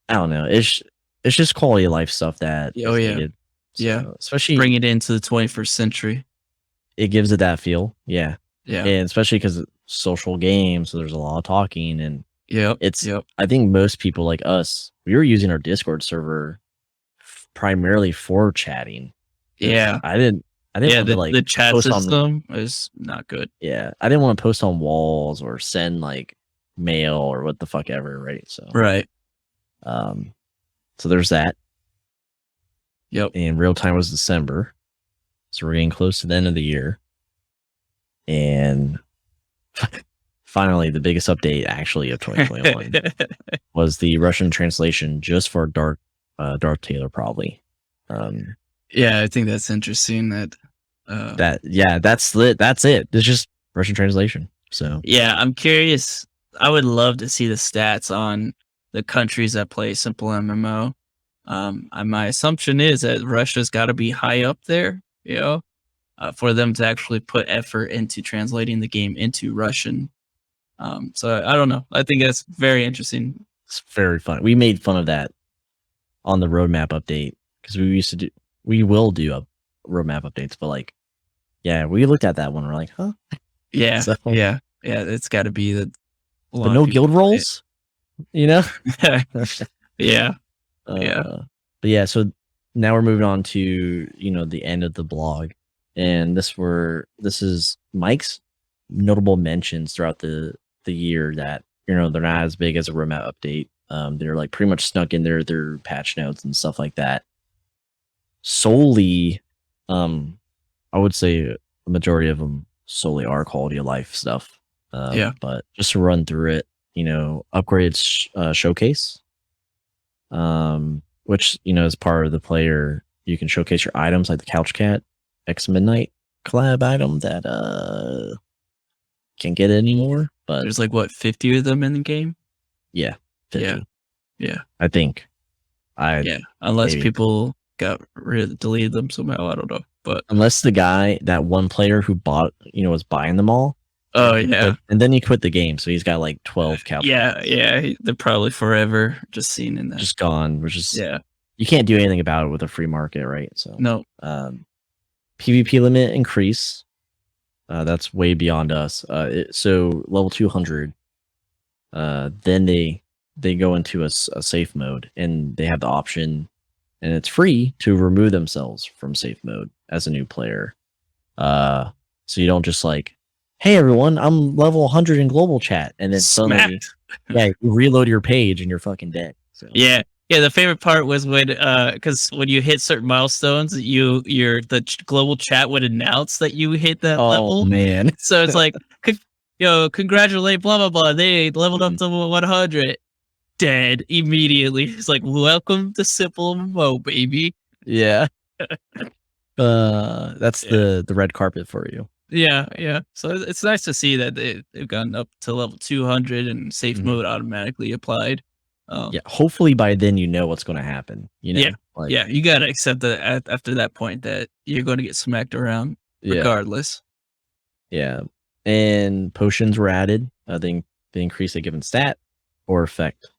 Speaker 1: I don't know. It's just quality of life stuff that
Speaker 2: Oh
Speaker 1: is
Speaker 2: yeah.
Speaker 1: needed.
Speaker 2: Yeah.
Speaker 1: So especially
Speaker 2: Bring it into the 21st century.
Speaker 1: it gives it that feel. Yeah.
Speaker 2: Yeah.
Speaker 1: And especially because it's social games, so there's a lot of talking, and
Speaker 2: Yep.
Speaker 1: it's.
Speaker 2: Yep.
Speaker 1: I think most people like us, we were using our Discord server primarily for chatting.
Speaker 2: Yeah.
Speaker 1: I didn't
Speaker 2: Yeah.
Speaker 1: want to like
Speaker 2: The chat
Speaker 1: post on.
Speaker 2: system is not good.
Speaker 1: Yeah, I didn't want to post on walls or send like mail or what the fuck ever, right? So,
Speaker 2: Right.
Speaker 1: um, so there's that.
Speaker 2: Yep.
Speaker 1: And real time was December, so we're getting close to the end of the year, and finally, the biggest update actually of 2021 was the Russian translation just for Darth Taylor, probably.
Speaker 2: Yeah, I think that's interesting.
Speaker 1: That's it. That's it. It's just Russian translation. So
Speaker 2: Yeah, I'm curious. I would love to see the stats on the countries that play SimpleMMO. My assumption is that Russia's got to be high up there, for them to actually put effort into translating the game into Russian. So I don't know. I think that's very interesting.
Speaker 1: it's very fun. We made fun of that on the roadmap update because we will do a roadmap updates, but like, yeah, we looked at that one. And we're like, huh?
Speaker 2: Yeah,
Speaker 1: So,
Speaker 2: yeah, yeah. It's got to be that. A
Speaker 1: but
Speaker 2: lot
Speaker 1: no
Speaker 2: of people
Speaker 1: guild
Speaker 2: play
Speaker 1: rolls, you know?
Speaker 2: it. Yeah, yeah.
Speaker 1: But yeah, so now we're moving on to the end of the blog, and this is Mike's notable mentions throughout the year that they're not as big as a roadmap update. They're like pretty much snuck in their patch notes and stuff like that. Solely, I would say a majority of them solely are quality of life stuff.
Speaker 2: Yeah.
Speaker 1: But just to run through it, upgraded showcase, which is part of the player. You can showcase your items like the Couch Cat X Midnight collab item that can't get it anymore. But
Speaker 2: There's like what 50 of them in the game.
Speaker 1: yeah, 50.
Speaker 2: Yeah, yeah,
Speaker 1: I think.
Speaker 2: yeah. Unless
Speaker 1: maybe.
Speaker 2: people deleted them somehow. I don't know. But
Speaker 1: unless the guy, that one player who bought, was buying them all.
Speaker 2: oh
Speaker 1: he
Speaker 2: yeah,
Speaker 1: quit, and then he quit the game, so he's got like 12 couch.
Speaker 2: yeah, they're probably forever just seen in that.
Speaker 1: Just gone, which is
Speaker 2: Yeah,
Speaker 1: you can't do anything about it with a free market, right? So
Speaker 2: no,
Speaker 1: PvP limit increase. That's way beyond us. So level 200. Then they go into a safe mode, and they have the option, and it's free to remove themselves from safe mode as a new player. So you don't just like, hey everyone, I'm level 100 in global chat, and then suddenly, you reload your page and you're fucking dead. So
Speaker 2: yeah. The favorite part was when, because when you hit certain milestones, the global chat would announce that you hit that level.
Speaker 1: Oh man!
Speaker 2: So it's like, congratulate, blah blah blah. They leveled up to 100. Dead immediately. It's like, welcome to SimpleMMO, baby.
Speaker 1: Yeah. That's the red carpet for you.
Speaker 2: Yeah. So it's nice to see that they've gotten up to level 200 and safe mode automatically applied.
Speaker 1: Yeah, hopefully by then you know what's going to happen.
Speaker 2: Yeah, you got to accept that after that point that you're going to get smacked around regardless.
Speaker 1: Yeah, and potions were added. They increase a given stat or effect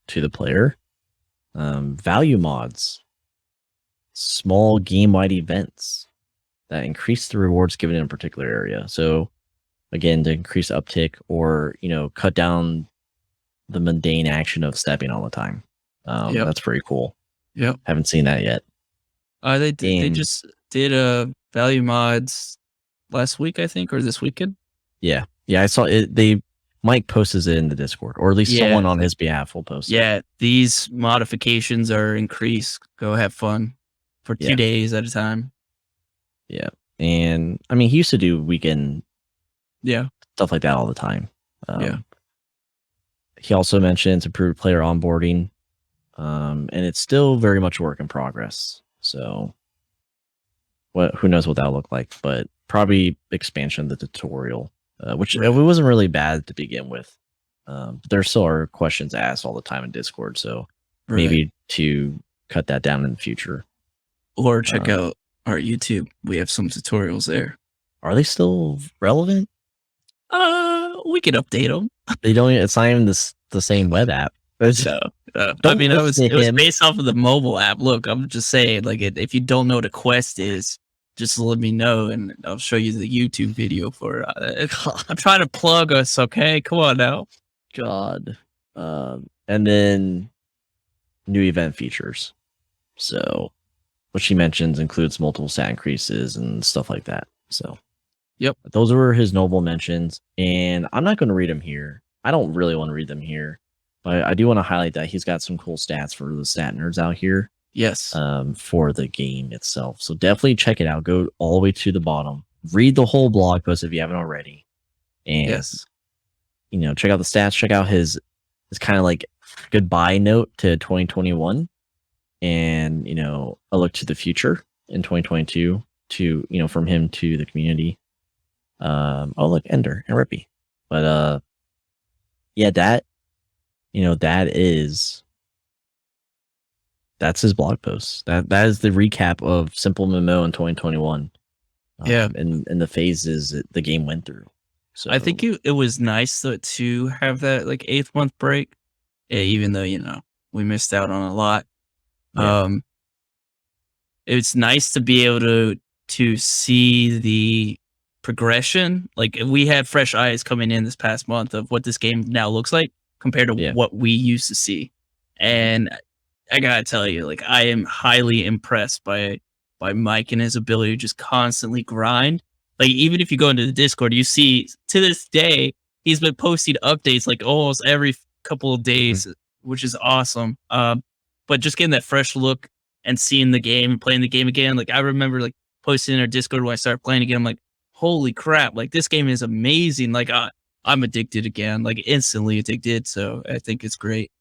Speaker 1: to the player. Value mods, small game-wide events that increase the rewards given in a particular area. So again, to increase uptick or cut down the mundane action of stepping all the time. That's pretty cool.
Speaker 2: Yep.
Speaker 1: Haven't seen that yet.
Speaker 2: They just did value mods last week, I think, or this weekend.
Speaker 1: Yeah, I saw it. Mike posts it in the Discord, or at least someone on his behalf will post it.
Speaker 2: Yeah, these modifications are increased. Go have fun for 2 days at a time.
Speaker 1: Yeah, and I mean, he used to do weekend stuff like that all the time. He also mentions improved player onboarding, and it's still very much a work in progress. So, who knows what that'll look like? But probably expansion of the tutorial, which it wasn't really bad to begin with. But there still are questions asked all the time in Discord, so maybe to cut that down in the future.
Speaker 2: Or check out our YouTube. We have some tutorials there.
Speaker 1: Are they still relevant?
Speaker 2: We could update them.
Speaker 1: They don't. It's not even the same web app.
Speaker 2: I mean, it was based off of the mobile app. Look, I'm just saying, like, if you don't know what a quest is, just let me know, and I'll show you the YouTube video for it. I'm trying to plug us, okay? Come on now.
Speaker 1: God. And then new event features. So what she mentions includes multiple stat increases and stuff like that. So those were his noble mentions, and I'm not going to read them here. I don't really want to read them here, but I do want to highlight that he's got some cool stats for the stat nerds out here.
Speaker 2: Yes.
Speaker 1: For the game itself. So definitely check it out. Go all the way to the bottom. Read the whole blog post if you haven't already. And check out the stats. Check out his kind of like goodbye note to 2021, and a look to the future in 2022 to from him to the community. Oh look, Ender and Rippy. But that that's his blog post. That is the recap of SimpleMMO in 2021. And the phases that the game went through. So
Speaker 2: I think it was nice to have that like 8th month break, even though we missed out on a lot. It's nice to be able to see the progression. Like, we had fresh eyes coming in this past month of what this game now looks like compared to what we used to see. And I gotta tell you, like, I am highly impressed by Mike and his ability to just constantly grind. Like, even if you go into the Discord, you see to this day he's been posting updates like almost every couple of days, which is awesome. But just getting that fresh look and seeing the game and playing the game again, like, I remember like posting in our Discord when I started playing again. I'm like, holy crap! Like, this game is amazing. Like, I'm addicted again, like instantly addicted. So I think it's great.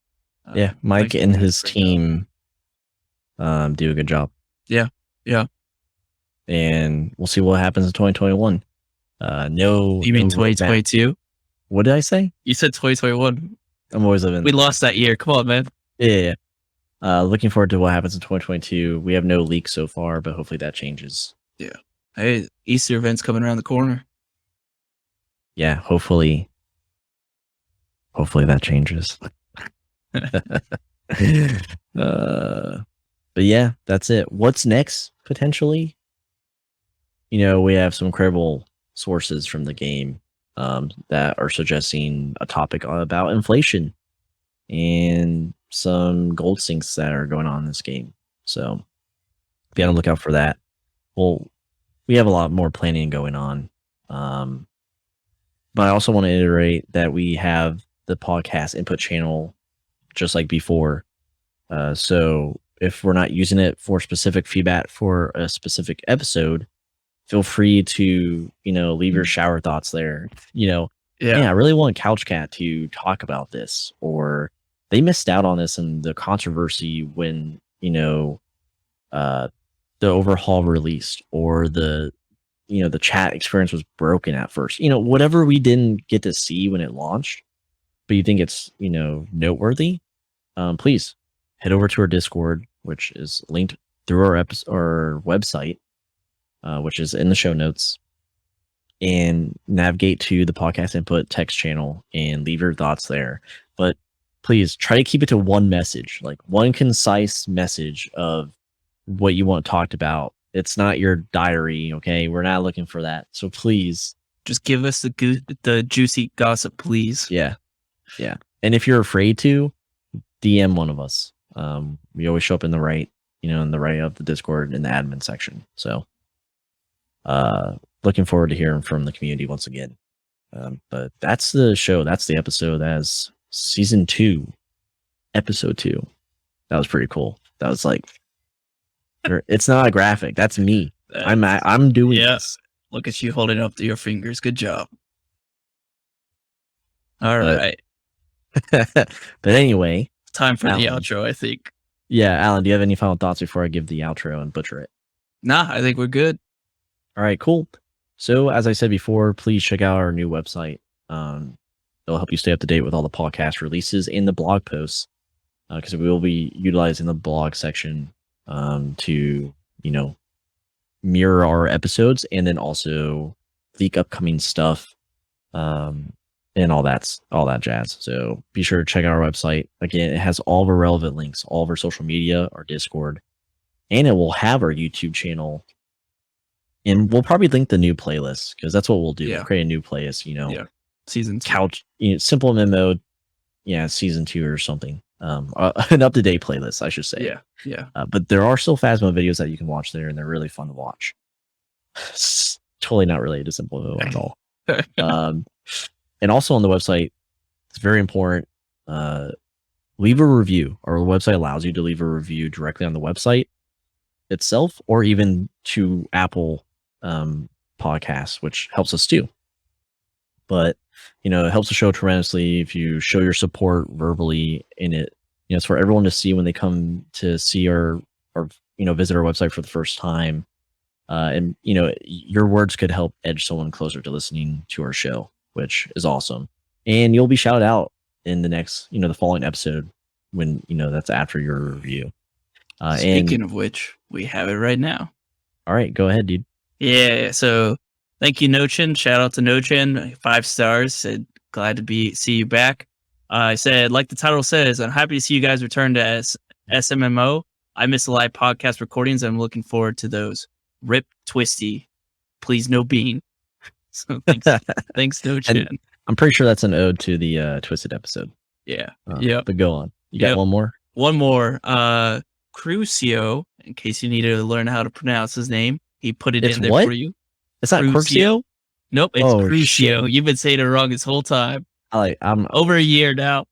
Speaker 1: Mike and his team do a good job.
Speaker 2: Yeah.
Speaker 1: And we'll see what happens in 2021.
Speaker 2: You mean 2022?
Speaker 1: What did I say?
Speaker 2: You said 2021.
Speaker 1: I'm always living.
Speaker 2: We lost that year. Come on, man.
Speaker 1: Yeah. Looking forward to what happens in 2022. We have no leaks so far, but hopefully that changes.
Speaker 2: Yeah. Hey, Easter event's coming around the corner.
Speaker 1: Yeah, hopefully that changes. But yeah, that's it. What's next potentially? We have some credible sources from the game that are suggesting a topic about inflation and some gold sinks that are going on in this game. So be on the lookout for that. Well, we have a lot more planning going on. But I also want to iterate that we have the podcast input channel just like before. So if we're not using it for specific feedback for a specific episode, feel free to, leave your shower thoughts there.
Speaker 2: Yeah.
Speaker 1: I really want Couch Cat to talk about this, or they missed out on this in the controversy when, the Overhaul released, or the chat experience was broken at first. Whatever we didn't get to see when it launched, but you think it's, noteworthy, please head over to our Discord, which is linked through our website, which is in the show notes, and navigate to the podcast input text channel and leave your thoughts there. But please try to keep it to one message, like one concise message of what you want talked about. It's not your diary, okay? We're not looking for that. So please,
Speaker 2: just give us the juicy gossip, please.
Speaker 1: Yeah. And if you're afraid to, DM one of us. We always show up in the right of the Discord in the admin section. So, looking forward to hearing from the community once again. But that's the show. That's the episode. As season 2, episode 2. That was pretty cool. That was like, it's not a graphic. That's me. I'm doing this.
Speaker 2: Look at you holding up your fingers. Good job. All right.
Speaker 1: But anyway,
Speaker 2: time for the outro, I think.
Speaker 1: Yeah, Alan, do you have any final thoughts before I give the outro and butcher it?
Speaker 2: Nah, I think we're good.
Speaker 1: All right, cool. So as I said before, please check out our new website. It'll help you stay up to date with all the podcast releases and the blog posts, because we will be utilizing the blog section to, mirror our episodes, and then also leak upcoming stuff, and all that jazz. So be sure to check out our website. Again, it has all of our relevant links, all of our social media, our Discord, and it will have our YouTube channel. And we'll probably link the new playlist, because that's what we'll do.
Speaker 2: Yeah.
Speaker 1: We'll create a new playlist,
Speaker 2: Season 2.
Speaker 1: Couch, SimpleMMO, season 2 or something. An up-to-date playlist, I should say.
Speaker 2: Yeah.
Speaker 1: But there are still Phasmo videos that you can watch there, and they're really fun to watch. Totally not related to SimpleMMO at all. And also on the website, it's very important. Leave a review. Our website allows you to leave a review directly on the website itself, or even to Apple Podcasts, which helps us too. But it helps the show tremendously if you show your support verbally in it. It's for everyone to see when they come to see or visit our website for the first time. And your words could help edge someone closer to listening to our show, which is awesome. And you'll be shouted out in the next, the following episode, when that's after your review.
Speaker 2: Speaking of which, we have it right now.
Speaker 1: All right, go ahead, dude.
Speaker 2: Yeah, so thank you, Nochin. Shout out to Nochin. 5 stars. Said glad to see you back. I said, like the title says, I'm happy to see you guys return to SMMO. I miss the live podcast recordings. I'm looking forward to those. Rip Twisty. Please no bean. So thanks Nochin.
Speaker 1: I'm pretty sure that's an ode to the Twisted episode.
Speaker 2: Yeah.
Speaker 1: But go on. You got one more?
Speaker 2: One more. Crucio, in case you need to learn how to pronounce his name, he put it in there for you.
Speaker 1: It's not Crucio?
Speaker 2: Nope, it's Crucio. You've been saying it wrong this whole time.
Speaker 1: I'm
Speaker 2: over a year now.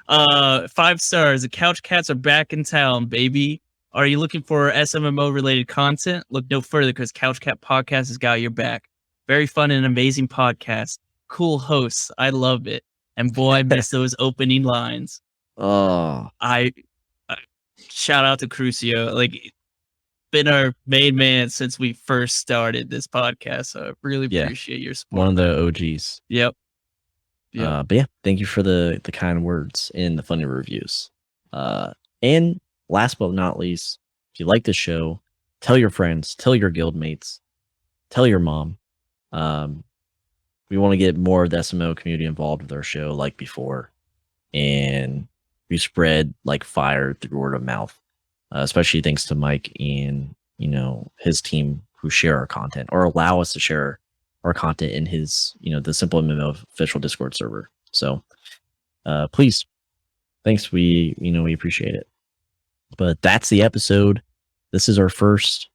Speaker 2: 5 stars. The Couch Cats are back in town, baby. Are you looking for SMMO related content? Look no further, because Couch Cat Podcast has got your back. Very fun and amazing podcast. Cool hosts. I love it. And boy, I miss those opening lines.
Speaker 1: Oh,
Speaker 2: I shout out to Crucio. Like, been our main man since we first started this podcast. So I really appreciate your support.
Speaker 1: One of the OGs.
Speaker 2: Yep.
Speaker 1: But yeah, thank you for the kind words and the funny reviews. And last but not least, if you like the show, tell your friends, tell your guild mates, tell your mom. We want to get more of the SMO community involved with our show like before, and we spread like fire through word of mouth, especially thanks to Mike and his team who share our content or allow us to share our content in his the SimpleMMO official Discord server. So please, thanks. We appreciate it. But that's the episode. This is our first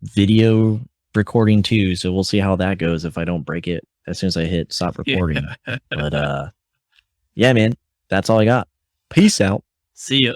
Speaker 1: video recording too, so we'll see how that goes if I don't break it as soon as I hit stop recording. But yeah, man, that's all I got. Peace out.
Speaker 2: See ya.